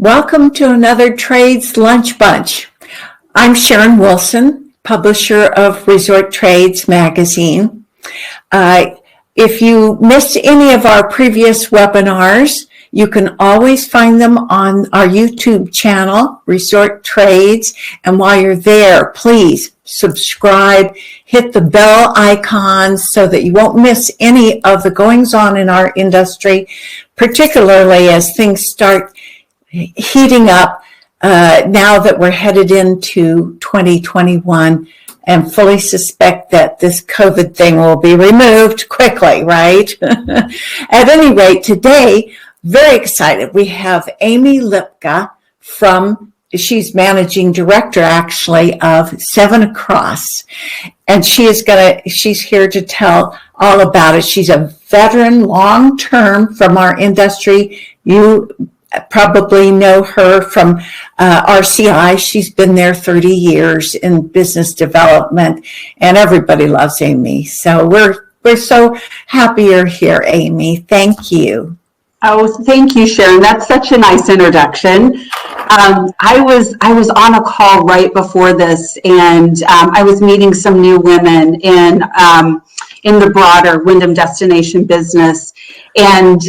Welcome to another Trades Lunch Bunch. I'm Sharon Wilson, publisher of Resort Trades magazine. If you missed any of our previous webinars, you can always find them on our YouTube channel, Resort Trades. And while you're there, please subscribe, hit the bell icons so that you won't miss any of the goings on in our industry, particularly as things start heating up now that we're headed into 2021, and fully suspect that this COVID thing will be removed quickly, right? At any rate, today, very excited. We have Amy Lipka she's managing director actually of 7 Across, and she's here to tell all about it. She's a veteran long-term from our industry. You probably know her from RCI. She's been there 30 years in business development, and everybody loves Amy. So we're so happy you're here, Amy. Thank you. Oh, thank you, Sharon. That's such a nice introduction. I was on a call right before this, and I was meeting some new women in the broader Wyndham destination business. And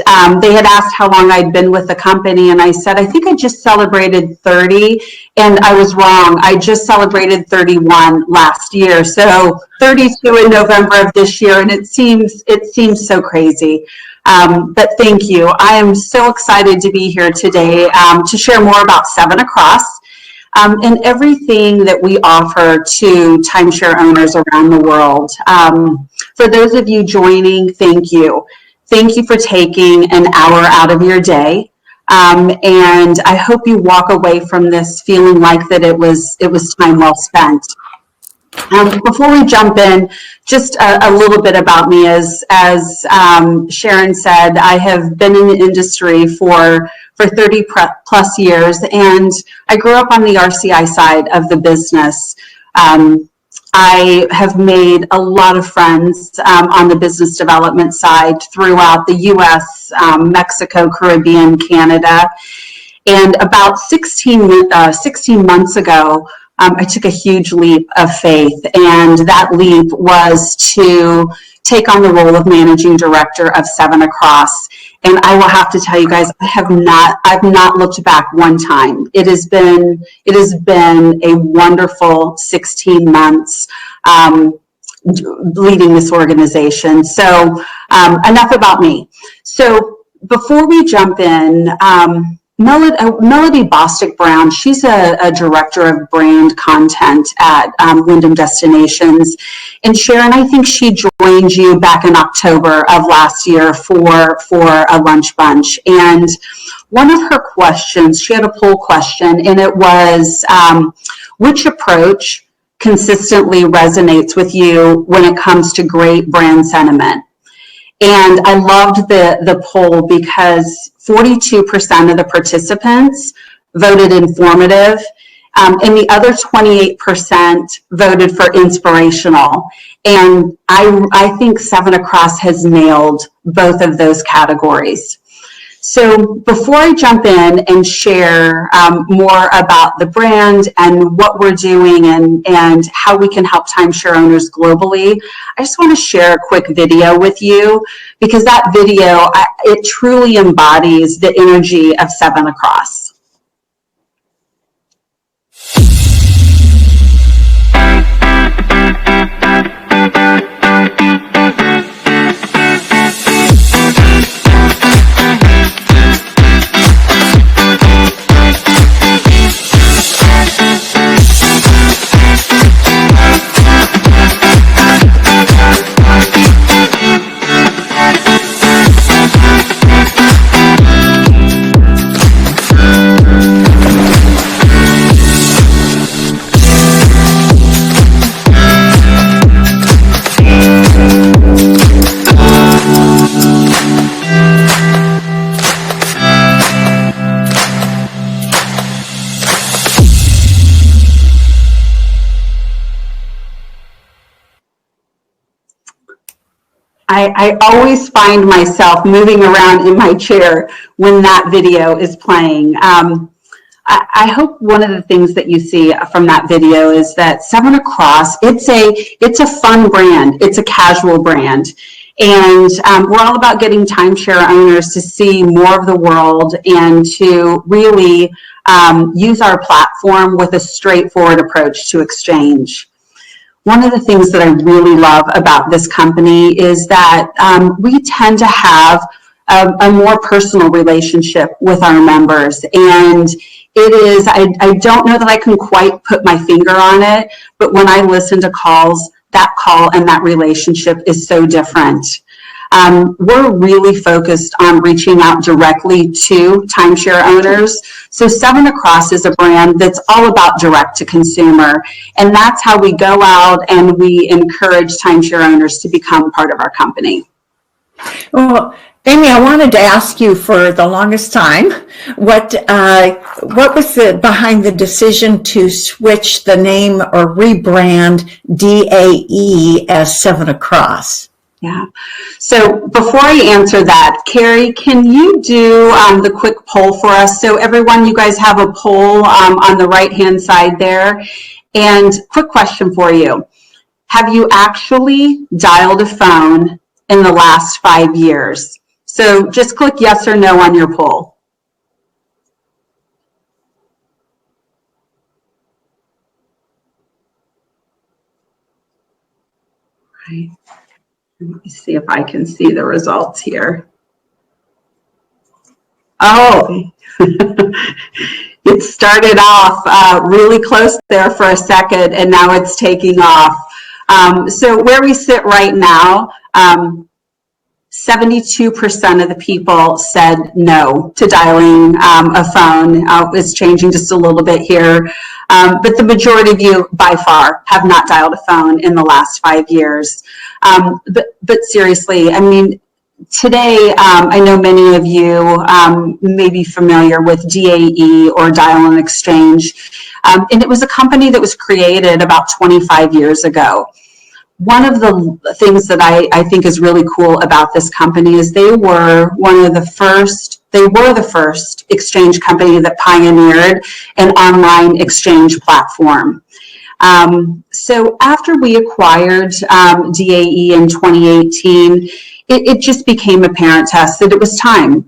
they had asked how long I'd been with the company. And I said, I think I just celebrated 30. And I was wrong. I just celebrated 31 last year. So 32 in November of this year. And it seems so crazy. But thank you. I am so excited to be here today to share more about 7 Across. And everything that we offer to timeshare owners around the world. For those of you joining, thank you. Thank you for taking an hour out of your day. And I hope you walk away from this feeling like that it was time well spent. Before we jump in, just a little bit about me. As Sharon said, I have been in the industry for 30 plus years, and I grew up on the RCI side of the business. I have made a lot of friends on the business development side throughout the U.S., Mexico, Caribbean, Canada. And about 16 months ago, I took a huge leap of faith, and that leap was to take on the role of managing director of 7 Across. And I will have to tell you guys, I've not looked back one time. It has been a wonderful 16 months leading this organization. So enough about me. So before we jump in, Melody Bostic Brown, she's a director of brand content at Wyndham Destinations. And Sharon, I think she joined you back in October of last year for a lunch bunch. And one of her questions, she had a poll question, and it was, which approach consistently resonates with you when it comes to great brand sentiment? And I loved the poll because 42% of the participants voted informative, and the other 28% voted for inspirational. And I think 7 Across has nailed both of those categories. So before I jump in and share more about the brand and what we're doing and how we can help timeshare owners globally, I just want to share a quick video with you, because that video, it truly embodies the energy of 7 Across. I always find myself moving around in my chair when that video is playing. I hope one of the things that you see from that video is that Seven Across, it's a fun brand. It's a casual brand. And we're all about getting timeshare owners to see more of the world and to really use our platform with a straightforward approach to exchange. One of the things that I really love about this company is that we tend to have a more personal relationship with our members. And it is, I don't know that I can quite put my finger on it, but when I listen to calls, that call and that relationship is so different. We're really focused on reaching out directly to timeshare owners. So Seven Across is a brand that's all about direct to consumer. And that's how we go out and we encourage timeshare owners to become part of our company. Well, Amy, I wanted to ask you for the longest time, what was behind the decision to switch the name or rebrand DAE as Seven Across? Yeah. So before I answer that, Carrie, can you do the quick poll for us? So everyone, you guys have a poll on the right-hand side there. And quick question for you. Have you actually dialed a phone in the last 5 years? So just click yes or no on your poll. Right. Let me see if I can see the results here. Oh, it started off really close there for a second, and now it's taking off. So where we sit right now, 72% of the people said no to dialing a phone. It's changing just a little bit here. But the majority of you, by far, have not dialed a phone in the last 5 years. But seriously, I mean, today, I know many of you may be familiar with DAE or Dial and Exchange. And it was a company that was created about 25 years ago. One of the things that I think is really cool about this company is they were the first exchange company that pioneered an online exchange platform. So after we acquired DAE in 2018, it just became apparent to us that it was time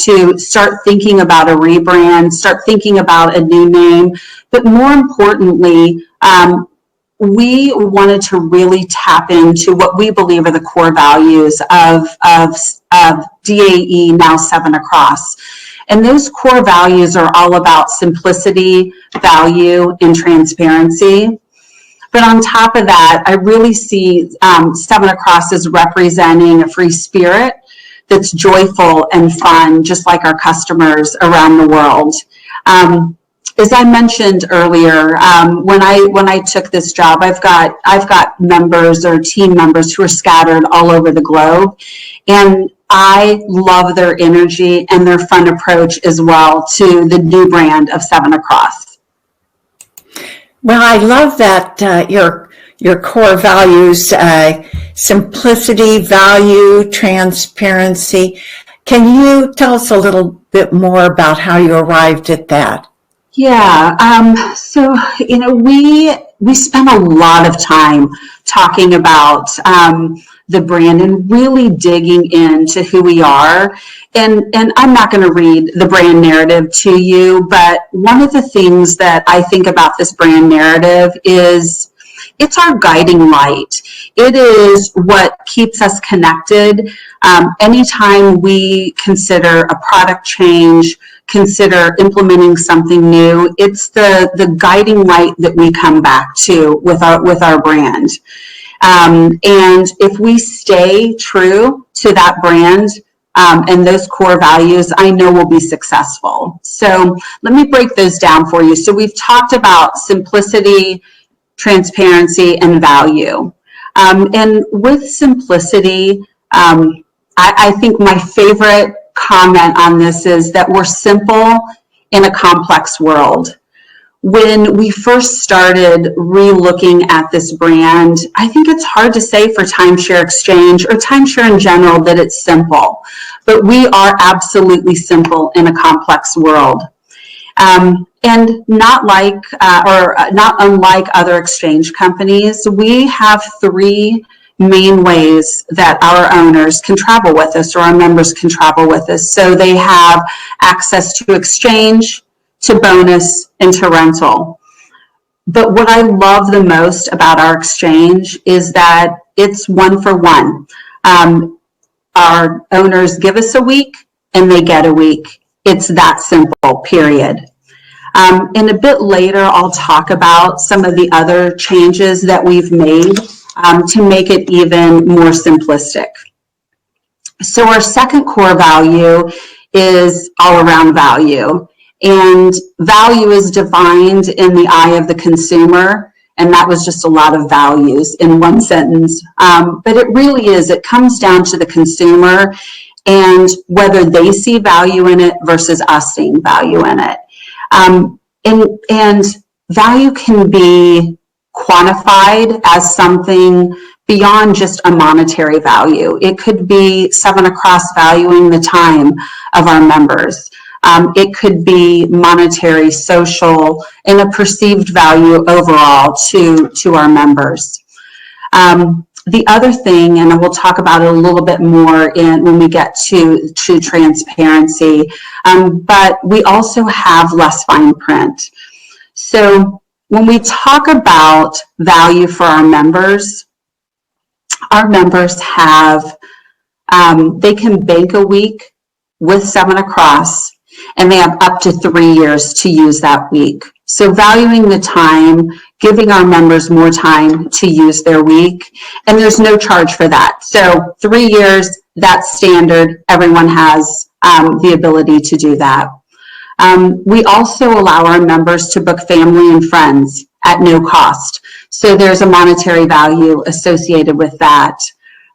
to start thinking about a rebrand, start thinking about a new name, but more importantly, we wanted to really tap into what we believe are the core values of DAE, now Seven Across. And those core values are all about simplicity, value, and transparency. But on top of that, I really see Seven Across as representing a free spirit that's joyful and fun, just like our customers around the world. As I mentioned earlier, when I took this job, I've got members or team members who are scattered all over the globe, and I love their energy and their fun approach as well to the new brand of Seven Across. Well, I love that your core values, simplicity, value, transparency. Can you tell us a little bit more about how you arrived at that? Yeah, so, you know, we spent a lot of time talking about the brand and really digging into who we are. And I'm not going to read the brand narrative to you, but one of the things that I think about this brand narrative is it's our guiding light. It is what keeps us connected. Anytime we consider a product change, consider implementing something new, it's the guiding light that we come back to with our brand. And if we stay true to that brand and those core values, I know we'll be successful. So let me break those down for you. So we've talked about simplicity, transparency, and value. And with simplicity, I think my favorite comment on this is that we're simple in a complex world. When we first started re-looking at this brand, I think it's hard to say for Timeshare Exchange or timeshare in general that it's simple, but we are absolutely simple in a complex world. And And not unlike other exchange companies, we have three main ways that our owners can travel with us, or our members can travel with us. So they have access to exchange, to bonus, and to rental. But what I love the most about our exchange is that it's one for one. Our owners give us a week and they get a week. It's that simple, period. And a bit later, I'll talk about some of the other changes that we've made to make it even more simplistic. So our second core value is all around value. And value is defined in the eye of the consumer. And that was just a lot of values in one sentence. But it really is, it comes down to the consumer and whether they see value in it versus us seeing value in it. And value can be quantified as something beyond just a monetary value. It could be 7 Across valuing the time of our members. It could be monetary, social, and a perceived value overall to our members. The other thing, and we'll talk about it a little bit more when we get to transparency, but we also have less fine print. So when we talk about value for our members have, they can bank a week with 7 Across, and they have up to 3 years to use that week. So valuing the time, giving our members more time to use their week, and there's no charge for that. So 3 years, that's standard. Everyone has the ability to do that. We also allow our members to book family and friends at no cost. So there's a monetary value associated with that.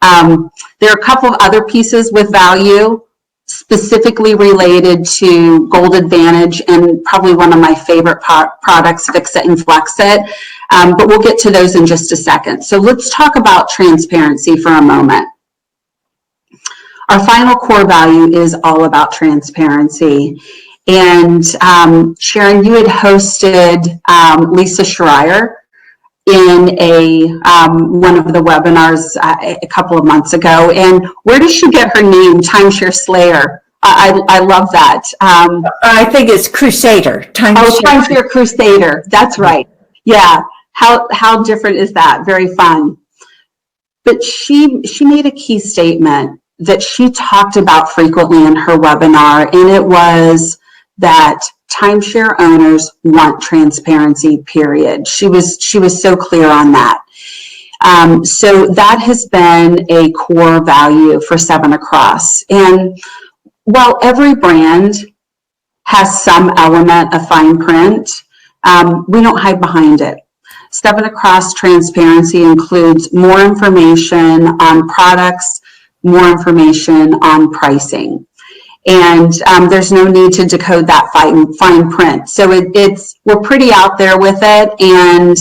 There are a couple of other pieces with value specifically related to Gold Advantage and probably one of my favorite products, Fix It and Flex It. But we'll get to those in just a second. So let's talk about transparency for a moment. Our final core value is all about transparency. And Sharon, you had hosted Lisa Schreier in one of the webinars a couple of months ago. And where does she get her name, Timeshare Slayer? I love that. I think it's Crusader. Timeshare Crusader. That's right. Yeah. How different is that? Very fun. But she made a key statement that she talked about frequently in her webinar, and it was that timeshare owners want transparency, period. She was so clear on that. So that has been a core value for 7 Across. And while every brand has some element of fine print, we don't hide behind it. 7 Across transparency includes more information on products, more information on pricing. And there's no need to decode that fine print. So we're pretty out there with it. And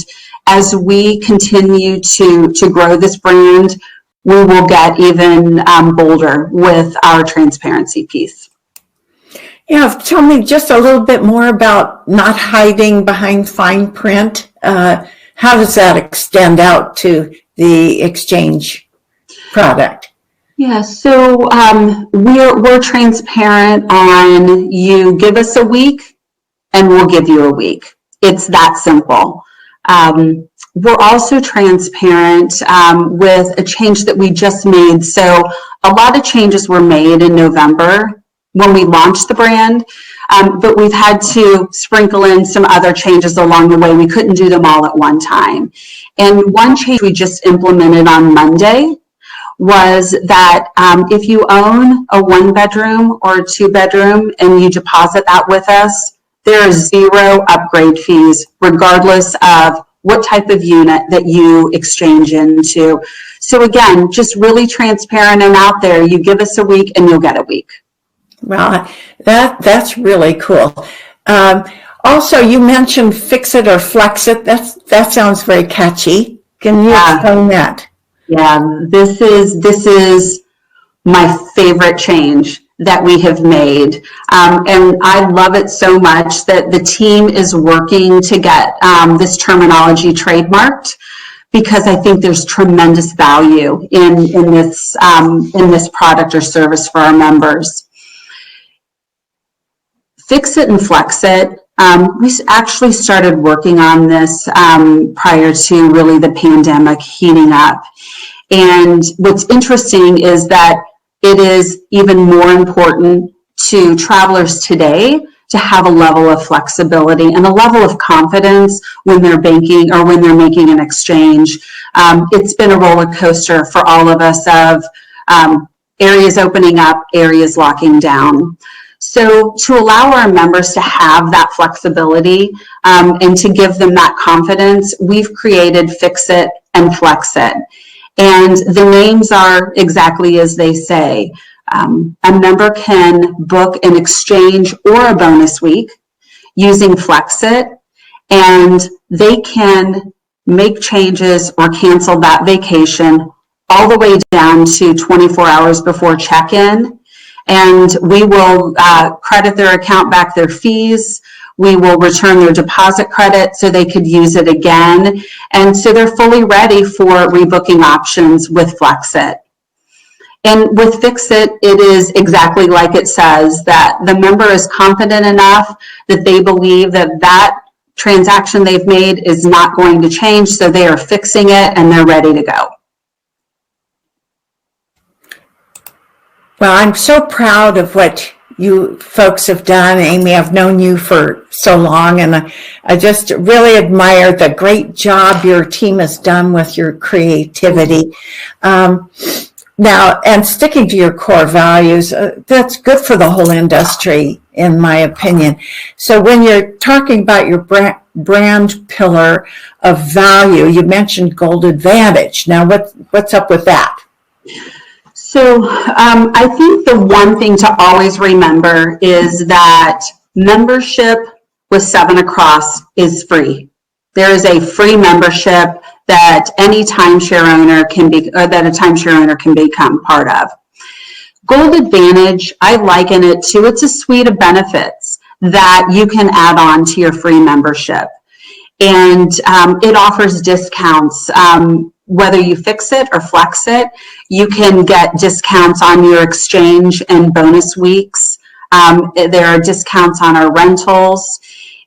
as we continue to grow this brand, we will get even bolder with our transparency piece. Yeah, tell me just a little bit more about not hiding behind fine print. How does that extend out to the exchange product? Yeah, so we're transparent on you give us a week and we'll give you a week. It's that simple. We're also transparent with a change that we just made. So a lot of changes were made in November when we launched the brand, but we've had to sprinkle in some other changes along the way. We couldn't do them all at one time. And one change we just implemented on Monday was that if you own a 1-bedroom or a 2-bedroom and you deposit that with us, there are 0 upgrade fees, regardless of what type of unit that you exchange into. So again, just really transparent and out there. You give us a week and you'll get a week. Well, that's really cool. Also, you mentioned Fix It or Flex It. That sounds very catchy. Can you explain that? Yeah, this is my favorite change. that we have made. And I love it so much that the team is working to get this terminology trademarked, because I think there's tremendous value in this product or service for our members. Fix It and Flex It. We actually started working on this prior to really the pandemic heating up. And what's interesting is that it is even more important to travelers today to have a level of flexibility and a level of confidence when they're banking or when they're making an exchange. It's been a roller coaster for all of us of areas opening up, areas locking down. So to allow our members to have that flexibility and to give them that confidence, we've created Fix It and Flex It. And the names are exactly as they say. A member can book an exchange or a bonus week using Flex It, and they can make changes or cancel that vacation all the way down to 24 hours before check-in. And we will credit their account back their fees. We will return their deposit credit so they could use it again. And so they're fully ready for rebooking options with Flex It. And with Fix It, it is exactly like it says, that the member is confident enough that they believe that that transaction they've made is not going to change, so they are fixing it and they're ready to go. Well, I'm so proud of what you folks have done. Amy, I've known you for so long, and I just really admire the great job your team has done with your creativity. Now, and sticking to your core values, that's good for the whole industry, in my opinion. So when you're talking about your brand pillar of value, you mentioned Gold Advantage. Now, what's up with that? So I think the one thing to always remember is that membership with 7 Across is free. There is a free membership that any timeshare owner can be, or that a timeshare owner can become part of. Gold Advantage, I liken it to, it's a suite of benefits that you can add on to your free membership. And it offers discounts. Whether you Fix It or Flex It, you can get discounts on your exchange and bonus weeks. There are discounts on our rentals.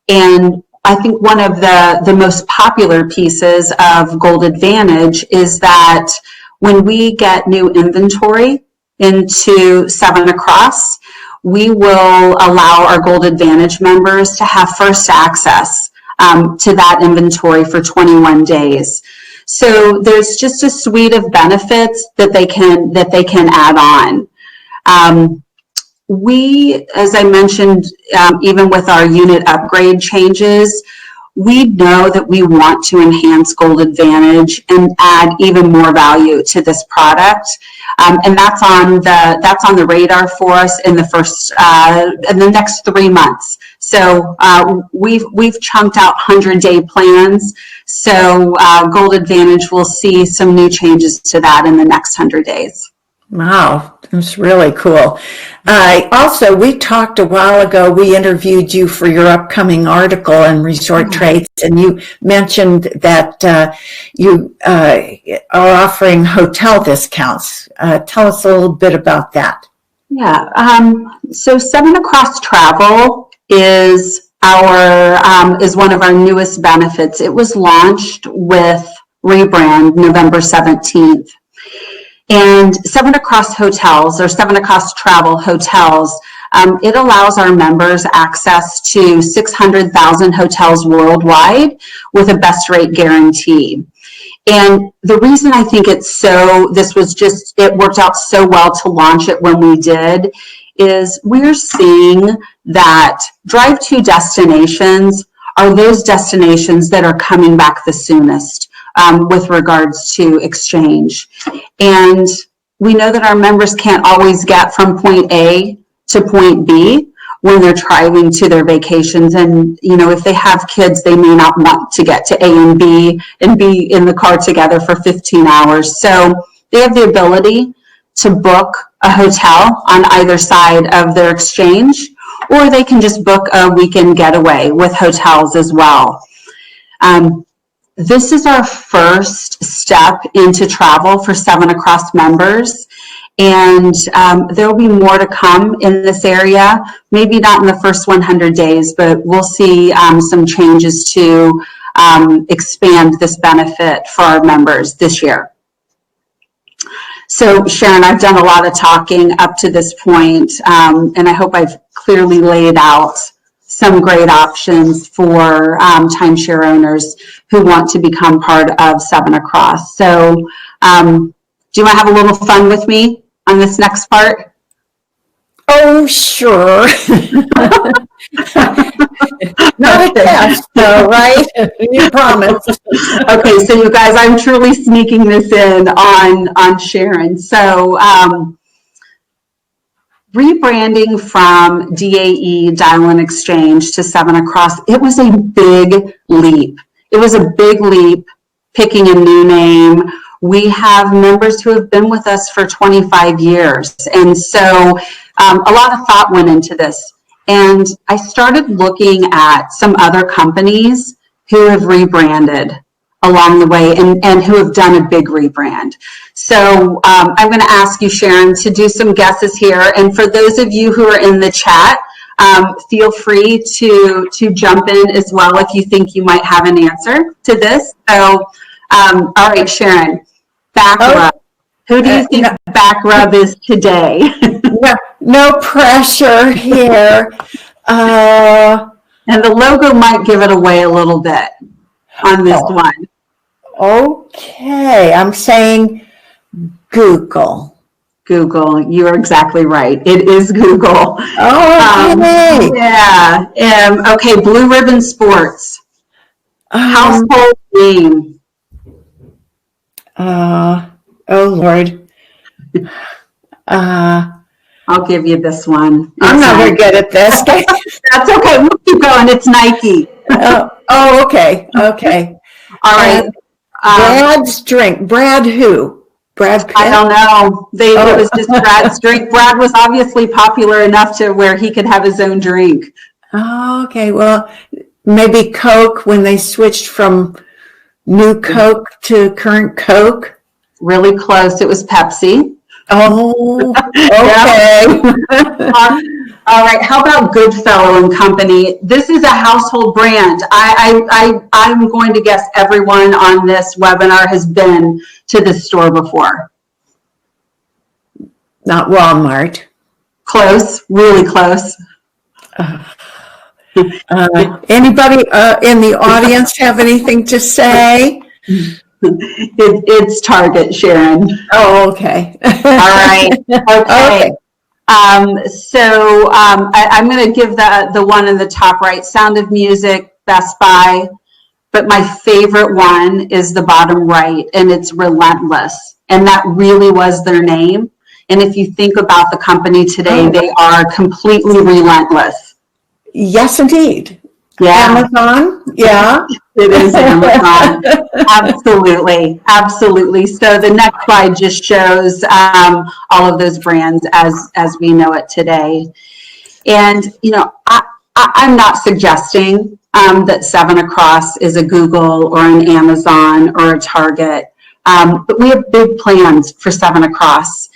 And I think one of the most popular pieces of Gold Advantage is that when we get new inventory into 7 Across, we will allow our Gold Advantage members to have first access to that inventory for 21 days. So there's just a suite of benefits that they can add on. We, as I mentioned, even with our unit upgrade changes, we know that we want to enhance Gold Advantage and add even more value to this product, and that's on the radar for us in the next 3 months. So we've chunked out 100-day plans. So Gold Advantage will see some new changes to that in the next 100 days. Wow, that's really cool. Also, we talked a while ago, we interviewed you for your upcoming article in Resort Trades, and you mentioned that you are offering hotel discounts. Tell us a little bit about that. Yeah, so 7 Across Travel is one of our newest benefits. It was launched with rebrand November 17th. And 7 Across Hotels, or 7 Across Travel Hotels, it allows our members access to 600,000 hotels worldwide with a best rate guarantee. And the reason I think it worked out so well to launch it when we did is we're seeing that drive-to destinations are those destinations that are coming back the soonest with regards to exchange. And we know that our members can't always get from point A to point B when they're traveling to their vacations. And, you know, if they have kids, they may not want to get to A and B and be in the car together for 15 hours. So they have the ability to book a hotel on either side of their exchange, or they can just book a weekend getaway with hotels as well. This is our first step into travel for 7 Across members. And there will be more to come in this area, maybe not in the first 100 days, but we'll see some changes to expand this benefit for our members this year. So Sharon, I've done a lot of talking up to this point, and I hope I've clearly laid out some great options for timeshare owners who want to become part of 7 Across. So do you want to have a little fun with me on this next part? Oh, sure. Not a test, though, right? You promised. Okay, so you guys, I'm truly sneaking this in on Sharon. So rebranding from DAE, Dial-In Exchange, to 7 Across, it was a big leap. It was a big leap picking a new name. We have members who have been with us for 25 years. And so a lot of thought went into this. And I started looking at some other companies who have rebranded along the way and who have done a big rebrand. So I'm going to ask you, Sharon, to do some guesses here. And for those of you who are in the chat, feel free to jump in as well if you think you might have an answer to this. So, all right, Sharon, back rub. Who do you think back rub is today? No pressure here. And the logo might give it away a little bit on this one. Okay, I'm saying Google. Google, you're exactly right. It is Google. Okay. Yeah. Okay, Blue Ribbon Sports. Household name. Oh, Lord. I'll give you this one. I'm not very good at this. That's okay. We'll keep going. It's Nike. Okay. All right. Brad's drink. Brad who? Brad Pitt? I don't know. It was just Brad's drink. Brad was obviously popular enough to where he could have his own drink. Oh, okay. Well, maybe Coke when they switched from new Coke to current Coke. Really close. It was Pepsi. Oh, okay. All right. How about Goodfellow and Company? This is a household brand. I'm going to guess everyone on this webinar has been to this store before. Not Walmart. Close. Really close. Anybody in the audience have anything to say? It's Target, Sharon. Oh, okay. All right. Okay. So I'm going to give the one in the top right, Sound of Music, Best Buy. But my favorite one is the bottom right, and it's Relentless. And that really was their name. And if you think about the company today, they are completely relentless. Yes, indeed. Yeah. Amazon. Yeah. It is Amazon. Absolutely. So the next slide just shows all of those brands as we know it today. And, you know, I'm not suggesting that 7 Across is a Google or an Amazon or a Target, but we have big plans for 7 Across.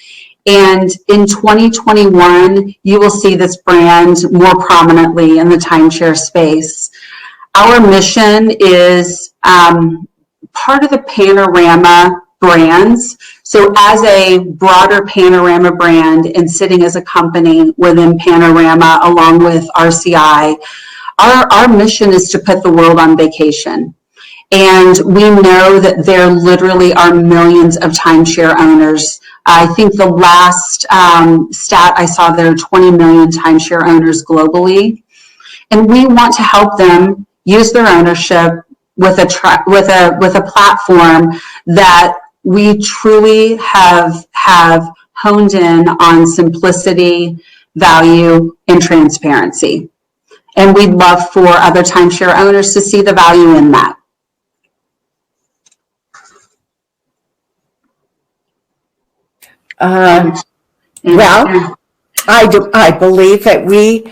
And in 2021, you will see this brand more prominently in the timeshare space. Our mission is part of the Panorama brands. So as a broader Panorama brand and sitting as a company within Panorama along with RCI, our mission is to put the world on vacation. And we know that there literally are millions of timeshare owners. I think the last stat I saw, there are 20 million timeshare owners globally. And we want to help them use their ownership with a platform that we truly have honed in on simplicity, value, and transparency. And we'd love for other timeshare owners to see the value in that. Well, I believe that we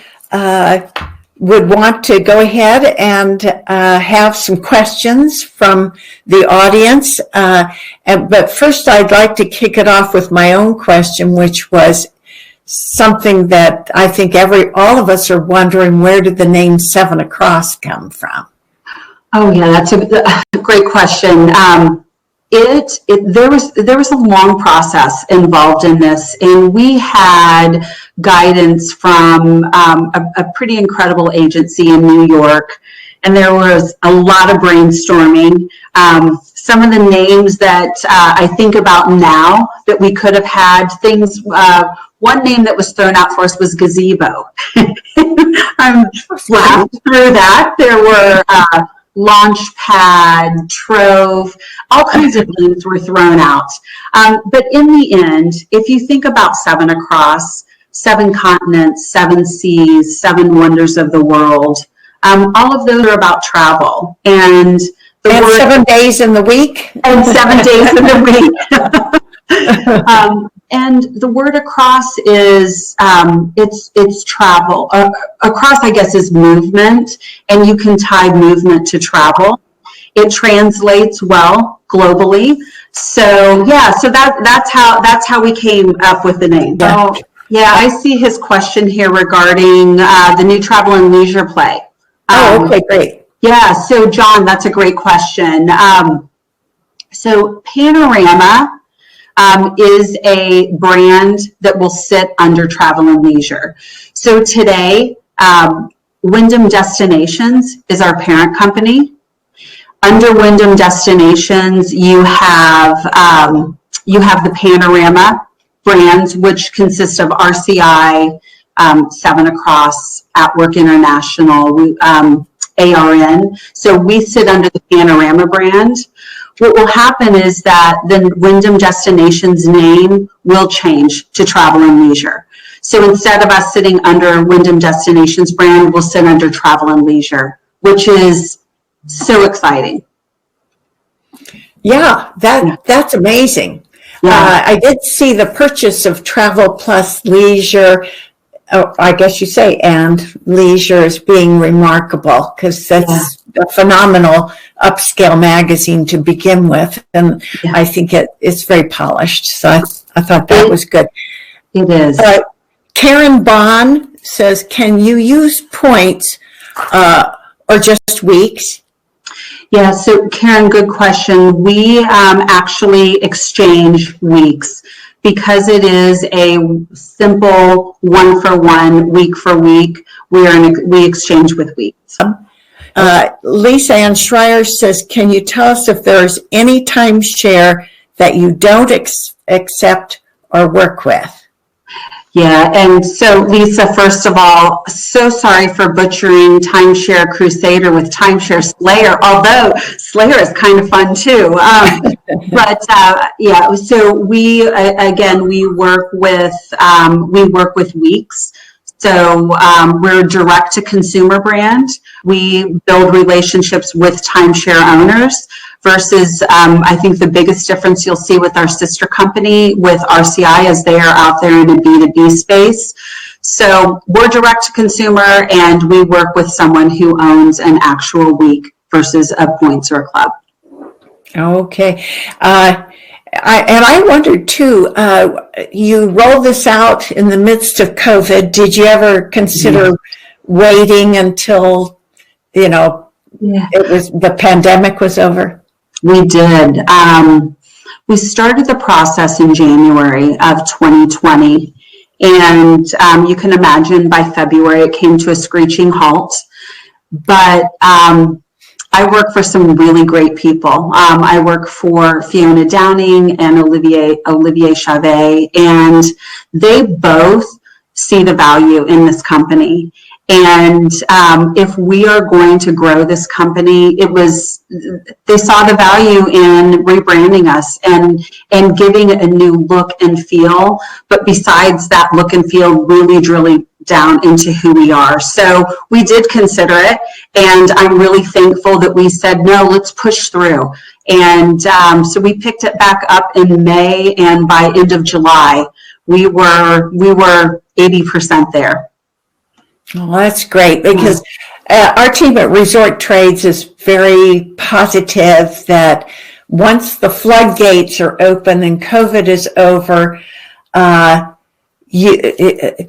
would want to go ahead and have some questions from the audience. But first, I'd like to kick it off with my own question, which was something that I think all of us are wondering: where did the name Seven Across come from? Oh yeah, that's a great question. There was a long process involved in this, and we had guidance from a pretty incredible agency in New York, and there was a lot of brainstorming. Some of the names that I think about now that we could have had things. One name that was thrown out for us was gazebo. I'm laughed through that. There were Launchpad, Trove, all kinds of names were thrown out. But in the end, if you think about Seven Across, 7 continents, 7 seas, 7 wonders of the world, all of those are about travel. And 7 days in the week? And 7 days in the week. And the word across is, it's travel. Across, I guess, is movement, and you can tie movement to travel. It translates well globally. So yeah, so that's how we came up with the name. Yeah. Oh, yeah, I see his question here regarding the new travel and leisure play. Okay, great. Yeah, so John, that's a great question. So Panorama is a brand that will sit under Travel and Leisure. So today, Wyndham Destinations is our parent company. Under Wyndham Destinations, you have the Panorama brands, which consist of RCI, 7 Across, At Work International, ARN. So we sit under the Panorama brand. What will happen is that the Wyndham Destinations name will change to Travel and Leisure. So instead of us sitting under Wyndham Destinations brand, we'll sit under Travel and Leisure, which is so exciting. Yeah, that's amazing. Yeah. I did see the purchase of Travel Plus Leisure, I guess you say, and Leisure as being remarkable, because that's a phenomenal upscale magazine to begin with, and I think it's very polished. So I thought that was good. It is. Karen Bond says, can you use points or just weeks? Yeah, so Karen, good question. We actually exchange weeks because it is a simple 1-for-1, week for week. We exchange with weeks. Lisa Ann Schreier says, can you tell us if there's any timeshare that you don't accept or work with? Yeah, and so Lisa, first of all, so sorry for butchering Timeshare Crusader with Timeshare Slayer, although Slayer is kind of fun too. But yeah, so we work with weeks. So we're a direct to consumer brand. We build relationships with timeshare owners versus I think the biggest difference you'll see with our sister company with RCI is they are out there in a B2B space. So we're direct to consumer and we work with someone who owns an actual week versus a points or a club. Okay. I wondered too, you rolled this out in the midst of COVID. Did you ever consider waiting until, the pandemic was over? We did. We started the process in January of 2020. And you can imagine by February it came to a screeching halt. But I work for some really great people. I work for Fiona Downing and Olivier Chavet, and they both see the value in this company. And if we are going to grow this company, they saw the value in rebranding us and giving it a new look and feel. But besides that look and feel, really drilling down into who we are. So we did consider it, and I'm really thankful that we said, no, let's push through. And so we picked it back up in May, and by end of July, we were 80% there. Well, that's great, because our team at Resort Trades is very positive that once the floodgates are open and COVID is over,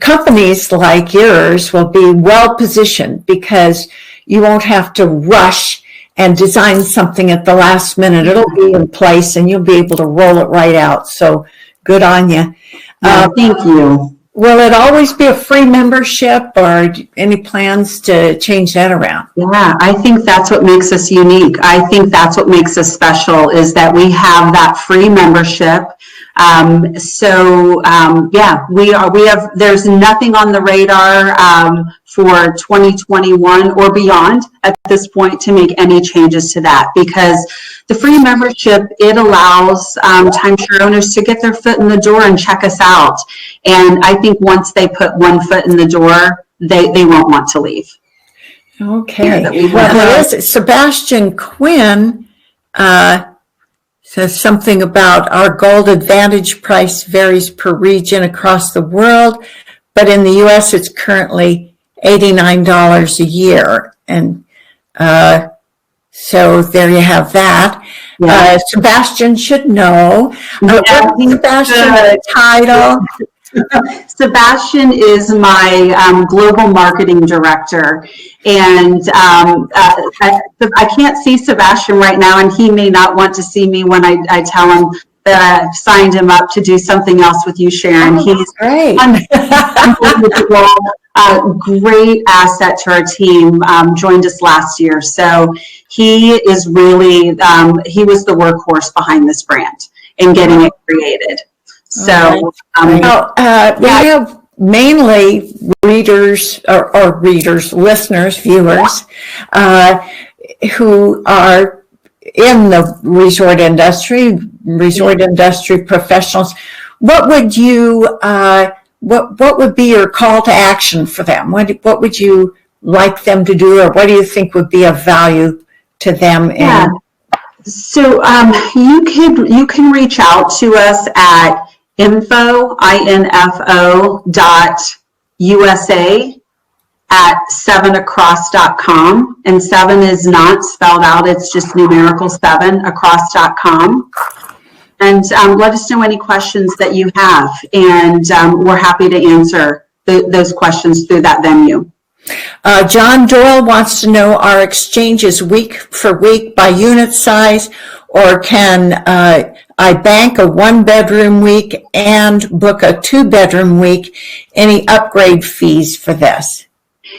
companies like yours will be well positioned, because you won't have to rush and design something at the last minute. It'll be in place and you'll be able to roll it right out. So good on you. Thank you. Will it always be a free membership, or any plans to change that around? Yeah, I think that's what makes us unique. I think that's what makes us special, is that we have that free membership. There's nothing on the radar for 2021 or beyond at this point to make any changes to that, because the free membership, it allows timeshare owners to get their foot in the door and check us out. And I think once they put one foot in the door, they won't want to leave. Okay. Well, Sebastian Quinn says something about our gold advantage price varies per region across the world, but in the U.S. it's currently $89 a year. And so there you have that. Yeah. Sebastian should know. Sebastian, a title. Sebastian is my global marketing director, and I can't see Sebastian right now, and he may not want to see me when I tell him that I've signed him up to do something else with you, Sharon. He's great. Great asset to our team, joined us last year. So he is really, he was the workhorse behind this brand and getting it created. So we have mainly readers or listeners, viewers, who are in the resort industry professionals. What would you what would be your call to action for them? What would you like them to do, or what do you think would be of value to them? Yeah. So you can reach out to us at info@7across.com, and 7 is not spelled out, it's just numerical 7across.com. And let us know any questions that you have, and we're happy to answer those questions through that venue. John Doyle wants to know, are exchanges week for week by unit size, or can I bank a 1-bedroom week and book a 2-bedroom week? Any upgrade fees for this?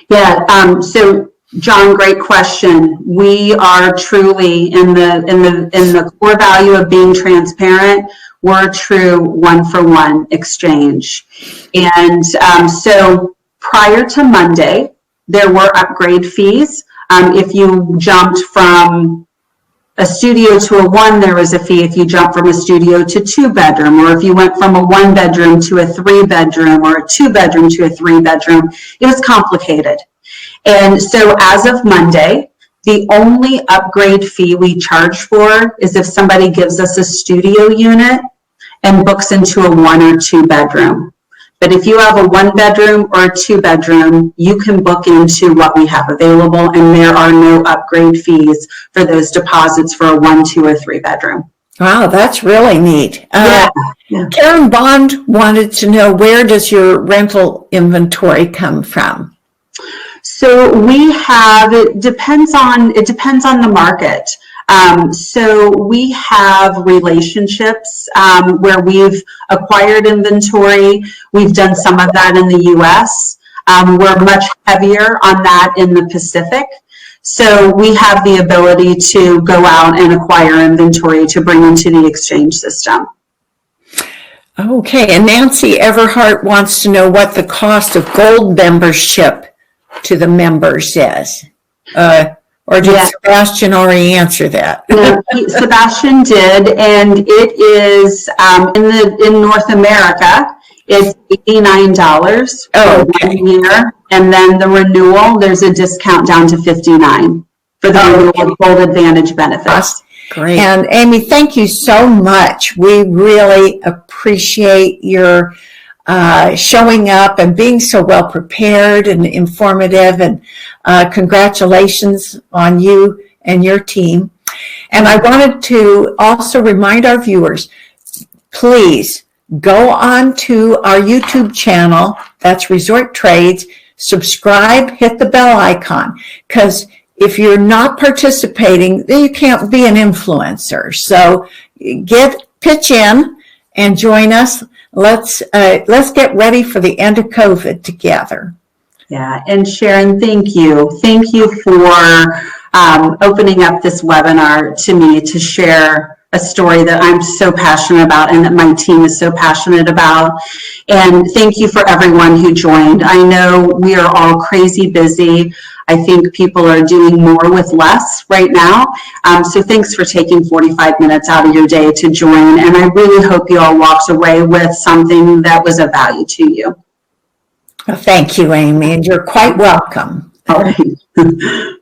Yeah, so John, great question. We are truly in the core value of being transparent. We're a true 1-for-1 exchange. And so prior to Monday, there were upgrade fees. If you jumped from a studio to a 1, there was a fee. If you jumped from a studio to 2-bedroom, or if you went from a 1-bedroom to a 3-bedroom, or a 2-bedroom to a 3-bedroom, it was complicated. And so as of Monday, the only upgrade fee we charge for is if somebody gives us a studio unit and books into a 1 or 2-bedroom. But if you have a 1-bedroom or a 2-bedroom, you can book into what we have available, and there are no upgrade fees for those deposits for a 1, 2, or 3-bedroom. Wow, that's really neat. Yeah. Karen Bond wanted to know, where does your rental inventory come from? So we have, it depends on the market. So we have relationships where we've acquired inventory. We've done some of that in the US. We're much heavier on that in the Pacific. So we have the ability to go out and acquire inventory to bring into the exchange system. Okay, and Nancy Everhart wants to know what the cost of gold membership to the members is. Or did Sebastian already answer that? No, Sebastian did, and it is in North America, it's $89 for 1 year, and then the renewal, there's a discount down to $59 for the renewal Gold Advantage benefits. Great. And Amy, thank you so much. We really appreciate your showing up and being so well prepared and informative, and congratulations on you and your team. And I wanted to also remind our viewers, please go on to our YouTube channel, that's Resort Trades, subscribe, hit the bell icon, because if you're not participating, then you can't be an influencer. So pitch in and join us. Let's get ready for the end of COVID together. Yeah, and Sharon, thank you. Thank you for opening up this webinar to me to share a story that I'm so passionate about and that my team is so passionate about. And thank you for everyone who joined. I know we are all crazy busy. I think people are doing more with less right now. So thanks for taking 45 minutes out of your day to join. And I really hope you all walked away with something that was of value to you. Well, thank you, Amy, and you're quite welcome. All right.